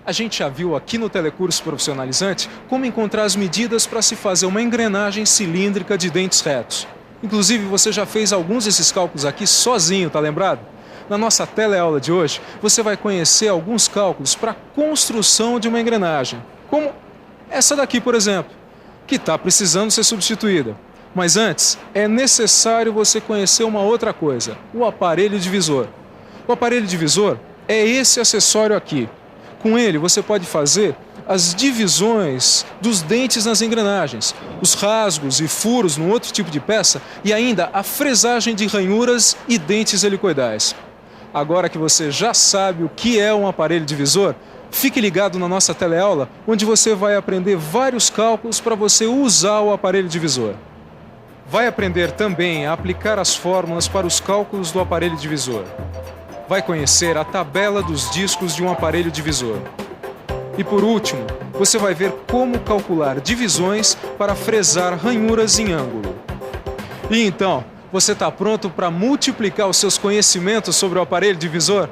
A gente já viu aqui no Telecurso Profissionalizante como encontrar as medidas para se fazer uma engrenagem cilíndrica de dentes retos. Inclusive, você já fez alguns desses cálculos aqui sozinho, tá lembrado? Na nossa teleaula de hoje, você vai conhecer alguns cálculos para a construção de uma engrenagem, como essa daqui, por exemplo, que está precisando ser substituída. Mas antes, é necessário você conhecer uma outra coisa, o aparelho divisor. O aparelho divisor é esse acessório aqui. Com ele, você pode fazer as divisões dos dentes nas engrenagens, os rasgos e furos num outro tipo de peça e ainda a fresagem de ranhuras e dentes helicoidais. Agora que você já sabe o que é um aparelho divisor, fique ligado na nossa teleaula, onde você vai aprender vários cálculos para você usar o aparelho divisor. Vai aprender também a aplicar as fórmulas para os cálculos do aparelho divisor. Vai conhecer a tabela dos discos de um aparelho divisor. E por último, você vai ver como calcular divisões para fresar ranhuras em ângulo. E então, você está pronto para multiplicar os seus conhecimentos sobre o aparelho divisor?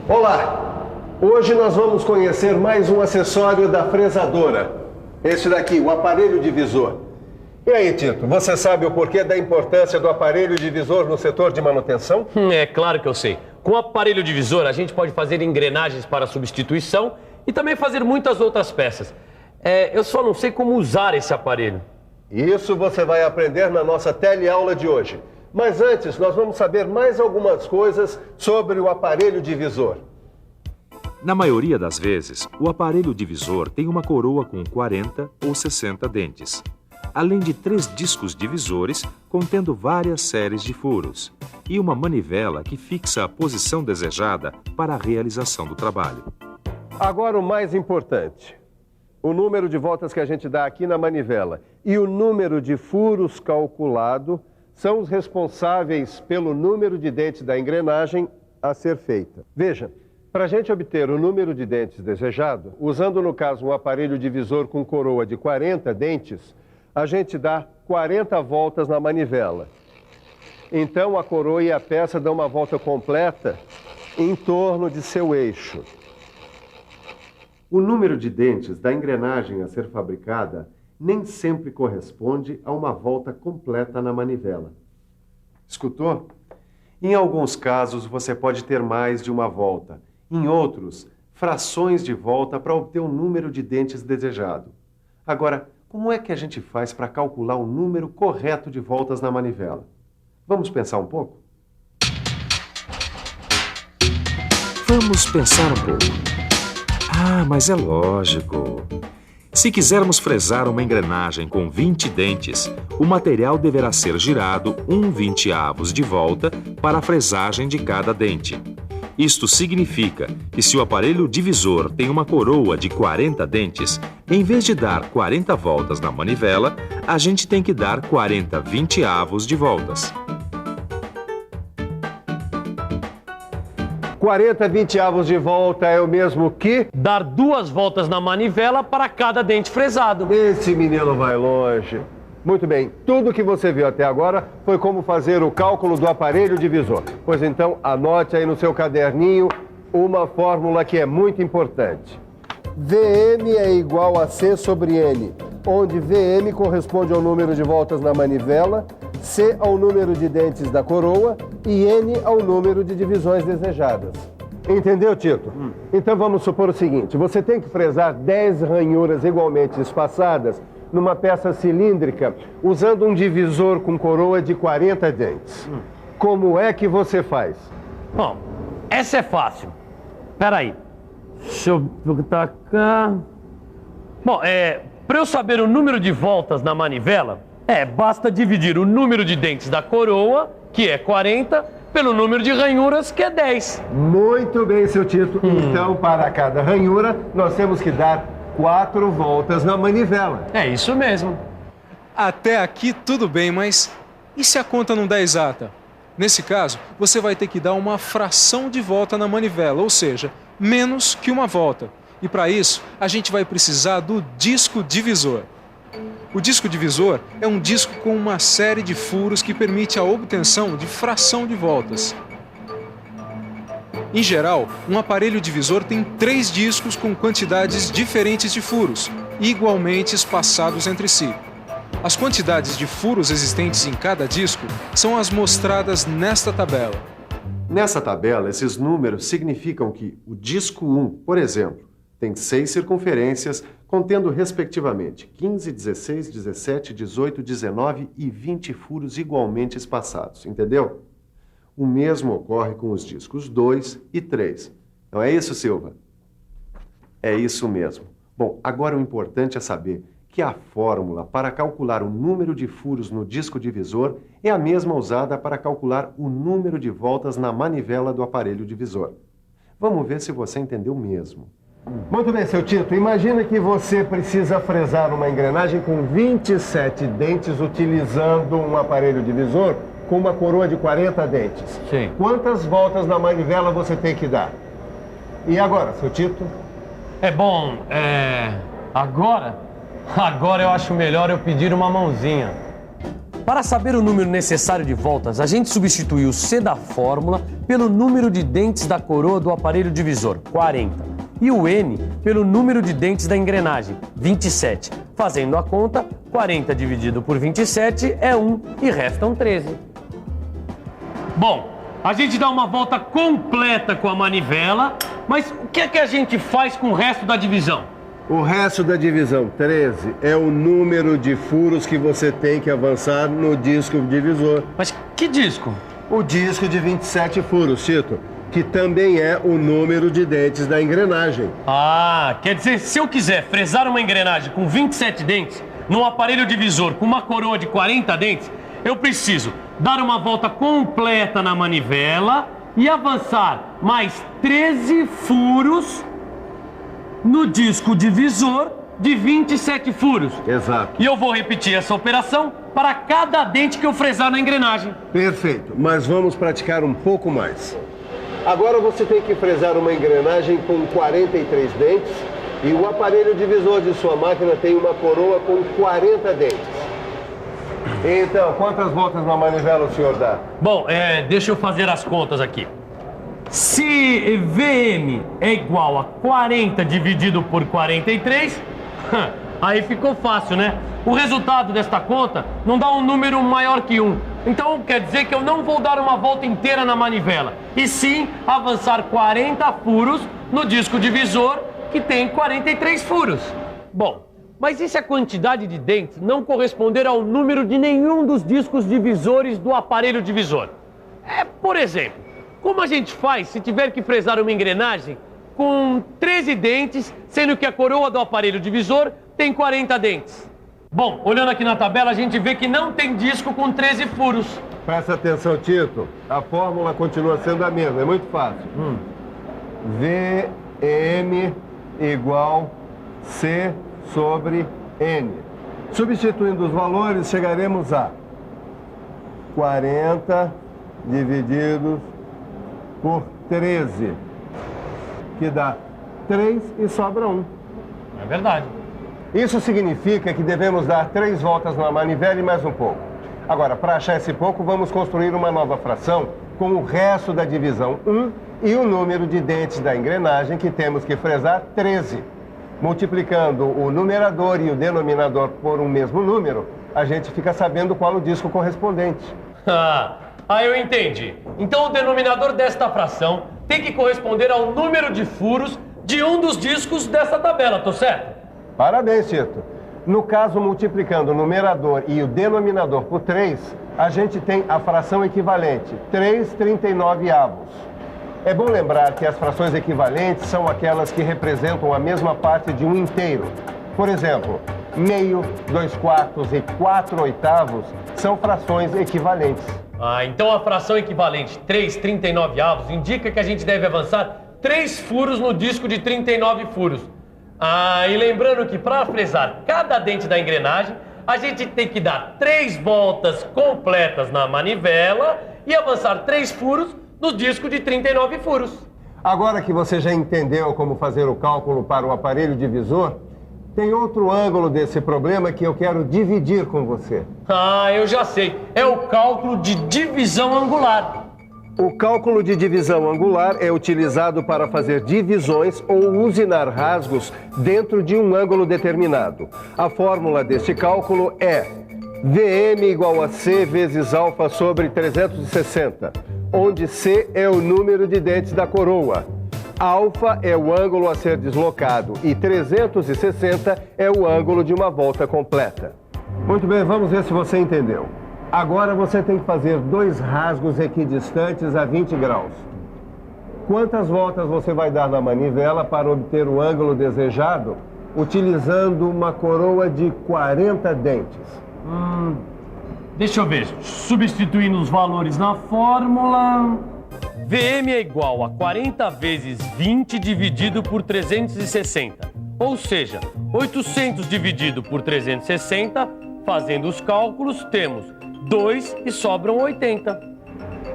Olá! Hoje nós vamos conhecer mais um acessório da fresadora. Esse daqui, o aparelho divisor. E aí, Tito, você sabe o porquê da importância do aparelho divisor no setor de manutenção? É claro que eu sei. Com o aparelho divisor, a gente pode fazer engrenagens para substituição e também fazer muitas outras peças. Eu só não sei como usar esse aparelho. Isso você vai aprender na nossa teleaula de hoje. Mas antes, nós vamos saber mais algumas coisas sobre o aparelho divisor. Na maioria das vezes, o aparelho divisor tem uma coroa com 40 ou 60 dentes, além de 3 discos divisores contendo várias séries de furos e uma manivela que fixa a posição desejada para a realização do trabalho. Agora o mais importante, o número de voltas que a gente dá aqui na manivela e o número de furos calculado são os responsáveis pelo número de dentes da engrenagem a ser feita. Veja, para a gente obter o número de dentes desejado, usando no caso um aparelho divisor com coroa de 40 dentes, a gente dá 40 voltas na manivela. Então a coroa e a peça dão uma volta completa em torno de seu eixo. O número de dentes da engrenagem a ser fabricada nem sempre corresponde a uma volta completa na manivela. Escutou? Em alguns casos você pode ter mais de uma volta. Em outros, frações de volta para obter o número de dentes desejado. Agora, como é que a gente faz para calcular o número correto de voltas na manivela? Vamos pensar um pouco? Vamos pensar um pouco. Mas é lógico. Se quisermos fresar uma engrenagem com 20 dentes, o material deverá ser girado 1/20 de volta para a fresagem de cada dente. Isto significa que se o aparelho divisor tem uma coroa de 40 dentes, em vez de dar 40 voltas na manivela, a gente tem que dar 40/20 de voltas. 40/20 de volta é o mesmo que? Dar 2 voltas na manivela para cada dente fresado. Esse menino vai longe. Muito bem, tudo que você viu até agora foi como fazer o cálculo do aparelho divisor. Pois então, anote aí no seu caderninho uma fórmula que é muito importante. VM é igual a C sobre N, onde VM corresponde ao número de voltas na manivela, C ao número de dentes da coroa e N ao número de divisões desejadas. Entendeu, Tito? Então vamos supor o seguinte, você tem que fresar 10 ranhuras igualmente espaçadas numa peça cilíndrica, usando um divisor com coroa de 40 dentes. Como é que você faz? Bom, essa é fácil. Espera aí. Deixa eu botar cá. Bom, para eu saber o número de voltas na manivela, basta dividir o número de dentes da coroa, que é 40, pelo número de ranhuras, que é 10. Muito bem, seu Tito. Então, para cada ranhura, nós temos que dar 4 voltas na manivela. É isso mesmo. Até aqui tudo bem, mas e se a conta não der exata? Nesse caso, você vai ter que dar uma fração de volta na manivela, ou seja, menos que uma volta. E para isso, a gente vai precisar do disco divisor. O disco divisor é um disco com uma série de furos que permite a obtenção de fração de voltas. Em geral, um aparelho divisor tem 3 discos com quantidades diferentes de furos, igualmente espaçados entre si. As quantidades de furos existentes em cada disco são as mostradas nesta tabela. Nessa tabela, esses números significam que o disco 1, por exemplo, tem 6 circunferências, contendo respectivamente 15, 16, 17, 18, 19 e 20 furos igualmente espaçados, entendeu? O mesmo ocorre com os discos 2 e 3. Não é isso, Silva? É isso mesmo. Bom, agora o importante é saber que a fórmula para calcular o número de furos no disco divisor é a mesma usada para calcular o número de voltas na manivela do aparelho divisor. Vamos ver se você entendeu mesmo. Muito bem, seu Tito. Imagina que você precisa fresar uma engrenagem com 27 dentes utilizando um aparelho divisor com uma coroa de 40 dentes. Sim. Quantas voltas na manivela você tem que dar? E agora, seu Tito? Agora eu acho melhor eu pedir uma mãozinha. Para saber o número necessário de voltas, a gente substitui o C da fórmula pelo número de dentes da coroa do aparelho divisor, 40. E o N pelo número de dentes da engrenagem, 27. Fazendo a conta, 40 dividido por 27 é 1 e restam 13. Bom, a gente dá uma volta completa com a manivela, mas o que é que a gente faz com o resto da divisão? O resto da divisão 13 é o número de furos que você tem que avançar no disco divisor. Mas que disco? O disco de 27 furos, Tito, que também é o número de dentes da engrenagem. Ah, quer dizer, se eu quiser fresar uma engrenagem com 27 dentes, num aparelho divisor com uma coroa de 40 dentes, eu preciso dar uma volta completa na manivela e avançar mais 13 furos no disco divisor de 27 furos. Exato. E eu vou repetir essa operação para cada dente que eu fresar na engrenagem. Perfeito, mas vamos praticar um pouco mais. Agora você tem que fresar uma engrenagem com 43 dentes e o aparelho divisor de sua máquina tem uma coroa com 40 dentes. Então, quantas voltas na manivela o senhor dá? Bom, deixa eu fazer as contas aqui. Se VM é igual a 40 dividido por 43, aí ficou fácil, né? O resultado desta conta não dá um número maior que 1. Então quer dizer que eu não vou dar uma volta inteira na manivela, e sim avançar 40 furos no disco divisor, que tem 43 furos. Bom, mas e se a quantidade de dentes não corresponder ao número de nenhum dos discos divisores do aparelho divisor? Por exemplo, como a gente faz se tiver que fresar uma engrenagem com 13 dentes, sendo que a coroa do aparelho divisor tem 40 dentes? Bom, olhando aqui na tabela, a gente vê que não tem disco com 13 furos. Presta atenção, Tito. A fórmula continua sendo a mesma, é muito fácil. VM igual C sobre N. Substituindo os valores, chegaremos a 40 divididos por 13, que dá 3 e sobra 1. É verdade. Isso significa que devemos dar 3 voltas na manivela e mais um pouco. Agora, para achar esse pouco, vamos construir uma nova fração com o resto da divisão 1 e o número de dentes da engrenagem que temos que fresar, 13. Multiplicando o numerador e o denominador por um mesmo número, a gente fica sabendo qual o disco correspondente. Eu entendi. Então o denominador desta fração tem que corresponder ao número de furos de um dos discos dessa tabela, tô certo? Parabéns, Tito. No caso, multiplicando o numerador e o denominador por 3, a gente tem a fração equivalente, 3/39. É bom lembrar que as frações equivalentes são aquelas que representam a mesma parte de um inteiro. Por exemplo, meio, 2/4 e 4/8 são frações equivalentes. Então a fração equivalente 3/39 indica que a gente deve avançar 3 furos no disco de 39 furos. E lembrando que para fresar cada dente da engrenagem, a gente tem que dar 3 voltas completas na manivela e avançar 3 furos no disco de 39 furos. Agora que você já entendeu como fazer o cálculo para o aparelho divisor, Tem outro ângulo desse problema que eu quero dividir com você. Ah, eu já sei. É o cálculo de divisão angular. O cálculo de divisão angular é utilizado para fazer divisões ou usinar rasgos dentro de um ângulo determinado. A fórmula deste cálculo é VM igual a C vezes alfa sobre 360, onde C é o número de dentes da coroa. Alfa é o ângulo a ser deslocado e 360 é o ângulo de uma volta completa. Muito bem, vamos ver se você entendeu. Agora você tem que fazer 2 rasgos equidistantes a 20 graus. Quantas voltas você vai dar na manivela para obter o ângulo desejado utilizando uma coroa de 40 dentes? Deixa eu ver. Substituindo os valores na fórmula... VM é igual a 40 vezes 20 dividido por 360. Ou seja, 800 dividido por 360, fazendo os cálculos, temos 2 e sobram 80.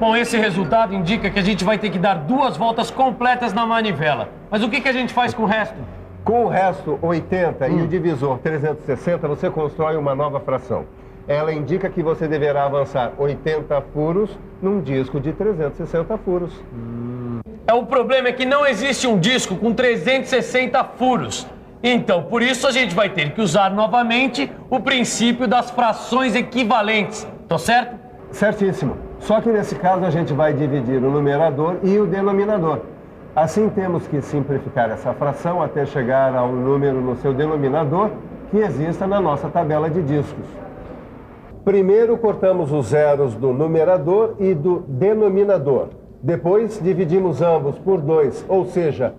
Bom, esse resultado indica que a gente vai ter que dar 2 voltas completas na manivela. Mas o que a gente faz com o resto? Com o resto, 80 e o divisor 360, você constrói uma nova fração. Ela indica que você deverá avançar 80 furos num disco de 360 furos. O problema é que não existe um disco com 360 furos. Então, por isso a gente vai ter que usar novamente o princípio das frações equivalentes. Tô certo? Certíssimo. Só que nesse caso a gente vai dividir o numerador e o denominador. Assim temos que simplificar essa fração até chegar a um número no seu denominador que exista na nossa tabela de discos. Primeiro cortamos os zeros do numerador e do denominador. Depois dividimos ambos por 2, ou seja,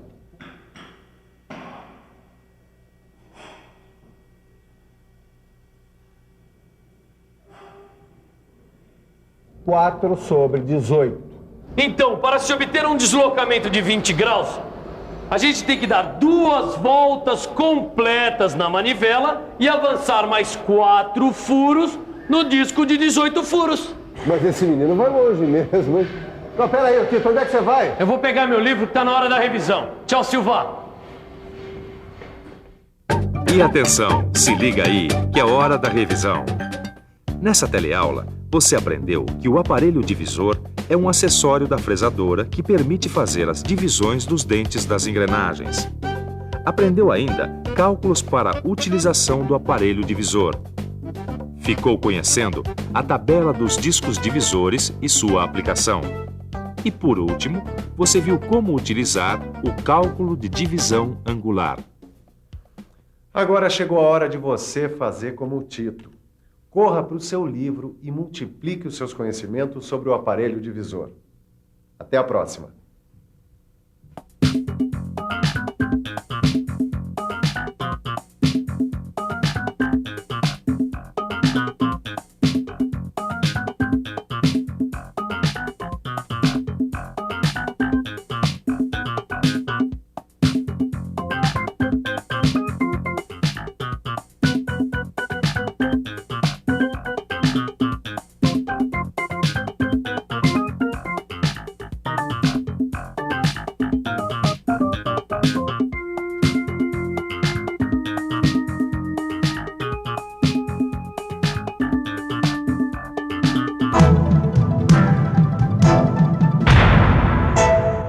4 sobre 18. Então, para se obter um deslocamento de 20 graus, a gente tem que dar 2 voltas completas na manivela e avançar mais 4 furos no disco de 18 furos. Mas esse menino vai longe mesmo, hein? Não, pera aí, Tito, onde é que você vai? Eu vou pegar meu livro que tá na hora da revisão. Tchau, Silva. E atenção, se liga aí, que é hora da revisão. Nessa teleaula, você aprendeu que o aparelho divisor é um acessório da fresadora que permite fazer as divisões dos dentes das engrenagens. Aprendeu ainda cálculos para a utilização do aparelho divisor. Ficou conhecendo a tabela dos discos divisores e sua aplicação. E por último, você viu como utilizar o cálculo de divisão angular. Agora chegou a hora de você fazer como o Tito. Corra para o seu livro e multiplique os seus conhecimentos sobre o aparelho divisor. Até a próxima!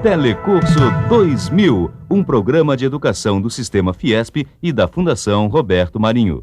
Telecurso 2000, um programa de educação do Sistema Fiesp e da Fundação Roberto Marinho.